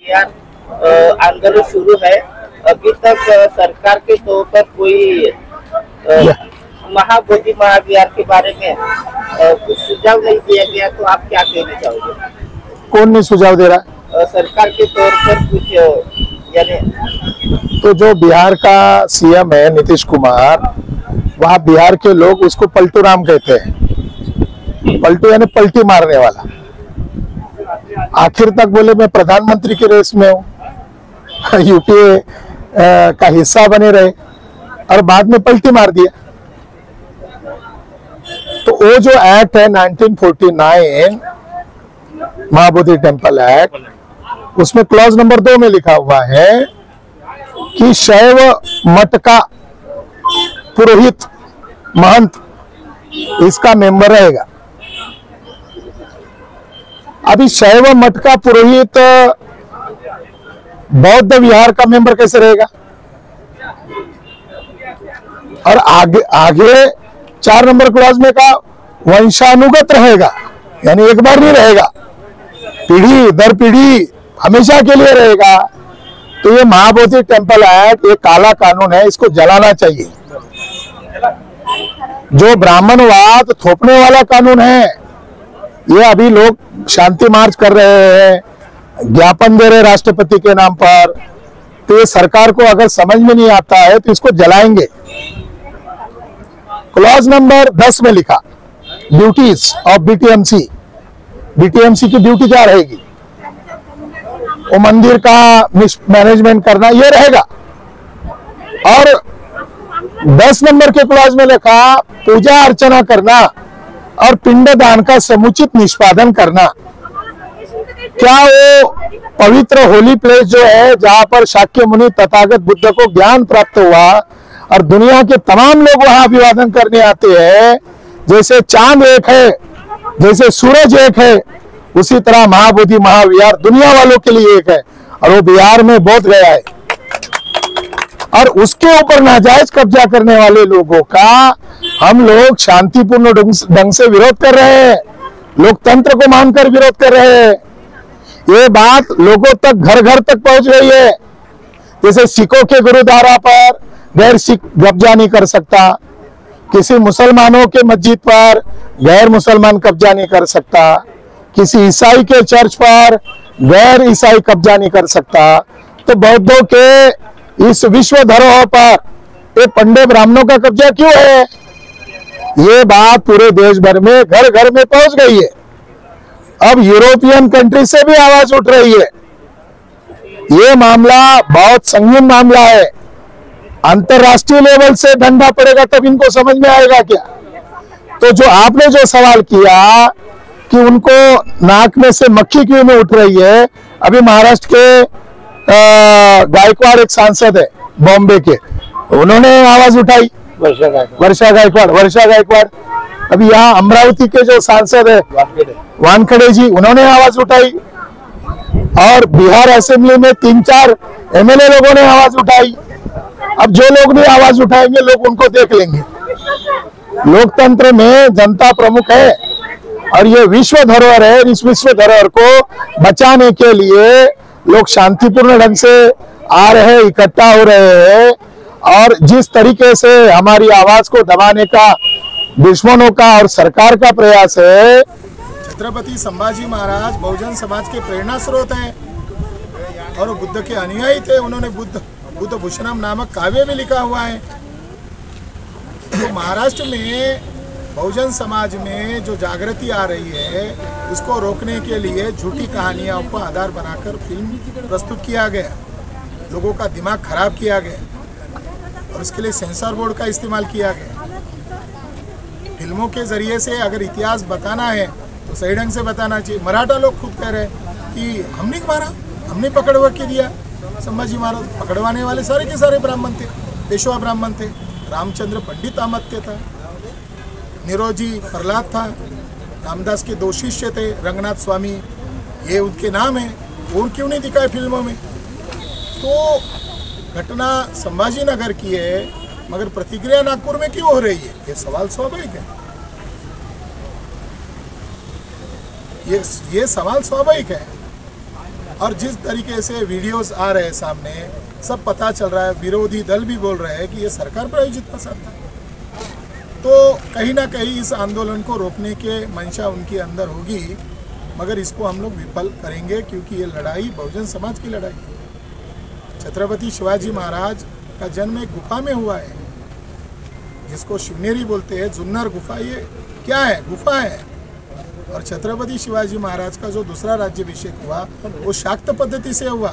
महाविहार आंदोलन शुरू है। अभी तक सरकार के तौर पर कोई महाबोधि महाविहार के बारे में कुछ सुझाव नहीं दिया गया, तो आप क्या कहना चाहोगे? कौन नहीं सुझाव दे रहा? सरकार के तौर पर कुछ यानी तो जो बिहार का सीएम है नीतीश कुमार, वहाँ बिहार के लोग उसको पलटू राम कहते हैं। पलटू यानी पलटी मारने वाला। आखिर तक बोले मैं प्रधानमंत्री की रेस में हूँ, यूपीए का हिस्सा बने रहे और बाद में पलटी मार दिया। तो वो जो एक्ट है 1949 महाबोधि टेम्पल एक्ट, उसमें क्लॉज नंबर 2 में लिखा हुआ है कि शैव मठ का पुरोहित महंत इसका मेंबर रहेगा। अभी शैव मठ का पुरोहित बौद्ध विहार का मेंबर कैसे रहेगा? और आगे 4 नंबर क्लॉज में का वंशानुगत रहेगा, यानी एक बार नहीं रहेगा, पीढ़ी दर पीढ़ी हमेशा के लिए रहेगा। तो ये महाबोधि टेम्पल एक्ट ये काला कानून है, इसको जलाना चाहिए। जो ब्राह्मणवाद थोपने वाला कानून है, ये अभी लोग शांति मार्च कर रहे हैं, ज्ञापन दे रहे राष्ट्रपति के नाम पर। तो ये सरकार को अगर समझ में नहीं आता है तो इसको जलाएंगे। क्लॉज नंबर 10 में लिखा ड्यूटीज ऑफ बीटीएमसी। बीटीएमसी की ड्यूटी क्या रहेगी? वो मंदिर का मैनेजमेंट करना ये रहेगा। और 10 नंबर के क्लॉज में लिखा पूजा अर्चना करना और पिंडदान का समुचित निष्पादन करना। क्या वो पवित्र होली प्लेस जो है जहां पर शाक्य मुनि तथागत बुद्ध को ज्ञान प्राप्त हुआ और दुनिया के तमाम लोग वहां अभिवादन करने आते हैं, जैसे चांद एक है, जैसे सूरज एक है, उसी तरह महाबोधि महाविहार दुनिया वालों के लिए एक है। और वो बिहार में बोध गया है। और उसके ऊपर नाजायज कब्जा करने वाले लोगों का हम लोग शांतिपूर्ण ढंग से विरोध कर रहे हैं, लोकतंत्र को मानकर विरोध कर रहे हैं। ये बात लोगों तक घर घर तक पहुंच रही है। जैसे सिखों के गुरुद्वारा पर गैर सिख कब्जा नहीं कर सकता, किसी मुसलमानों के मस्जिद पर गैर मुसलमान कब्जा नहीं कर सकता, किसी ईसाई के चर्च पर गैर ईसाई कब्जा नहीं कर सकता। तो बौद्धों के इस विश्व धरोहर पर ये पंडे ब्राह्मणों का कब्जा क्यों है? ये बात पूरे देश भर में घर घर में पहुंच गई है। अब यूरोपियन कंट्री से भी आवाज उठ रही है। ये मामला बहुत संगीन मामला है। अंतरराष्ट्रीय लेवल से डंडा पड़ेगा तब इनको समझ में आएगा क्या? तो जो आपने जो सवाल किया कि उनको नाक में से मक्खी क्यों नहीं उठ रही है, अभी महाराष्ट्र के गायकवाड़ एक सांसद है बॉम्बे के, उन्होंने आवाज उठाई। वर्षा गायकवाड़। अभी यहाँ अमरावती के जो सांसद है वानखेड़े जी, उन्होंने आवाज उठाई। और बिहार असेंबली में 3-4 एमएलए लोगों ने आवाज उठाई। अब जो लोग नहीं आवाज उठाएंगे लोग उनको देख लेंगे। लोकतंत्र में जनता प्रमुख है और ये विश्व धरोहर है। इस विश्व धरोहर को बचाने के लिए लोग शांतिपूर्ण ढंग से आ रहे हैं, इकट्ठा हो रहे हैं। और जिस तरीके से हमारी आवाज को दबाने का दुश्मनों का और सरकार का प्रयास है। छत्रपति संभाजी महाराज बहुजन समाज के प्रेरणा स्रोत हैं और बुद्ध के अनुयायी थे। उन्होंने बुद्ध भूषणम नामक काव्य भी लिखा हुआ है। तो महाराष्ट्र में बहुजन समाज में जो जागृति आ रही है, उसको रोकने के लिए झूठी कहानियों को आधार बनाकर फिल्म प्रस्तुत किया गया, लोगों का दिमाग खराब किया गया और उसके लिए सेंसर बोर्ड का इस्तेमाल किया गया। फिल्मों के जरिए से अगर इतिहास बताना है तो सही ढंग से बताना चाहिए। मराठा लोग खुद कह रहे हैं कि हमने मारा, हमने पकड़वा के दिया। संभाजी महाराज पकड़वाने वाले सारे के सारे ब्राह्मण थे, पेशवा ब्राह्मण थे। रामचंद्र पंडित अमात्य था, निरोजी प्रहलाद था, रामदास के 2 शिष्य थे, रंगनाथ स्वामी, ये उनके नाम है। और क्यों नहीं दिखाए फिल्मों में? तो घटना संभाजी नगर की है, मगर प्रतिक्रिया नागपुर में क्यों हो रही है? ये सवाल स्वाभाविक है। ये सवाल स्वाभाविक है। और जिस तरीके से वीडियोस आ रहे हैं सामने, सब पता चल रहा है, विरोधी दल भी बोल रहे हैं कि ये सरकार प्रायोजित पसंद है। तो कहीं ना कहीं इस आंदोलन को रोकने के मंशा उनके अंदर होगी, मगर इसको हम लोग विफल करेंगे, क्योंकि ये लड़ाई बहुजन समाज की लड़ाई है। छत्रपति शिवाजी महाराज का जन्म एक गुफा में हुआ है, जिसको शिवनेरी बोलते हैं, जुन्नर गुफा। ये क्या है? गुफा है। और छत्रपति शिवाजी महाराज का जो दूसरा राज्याभिषेक हुआ वो शाक्त पद्धति से हुआ,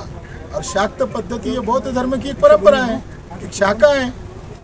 और शाक्त पद्धति ये बौद्ध धर्म की एक परंपरा है, एक शाखा है।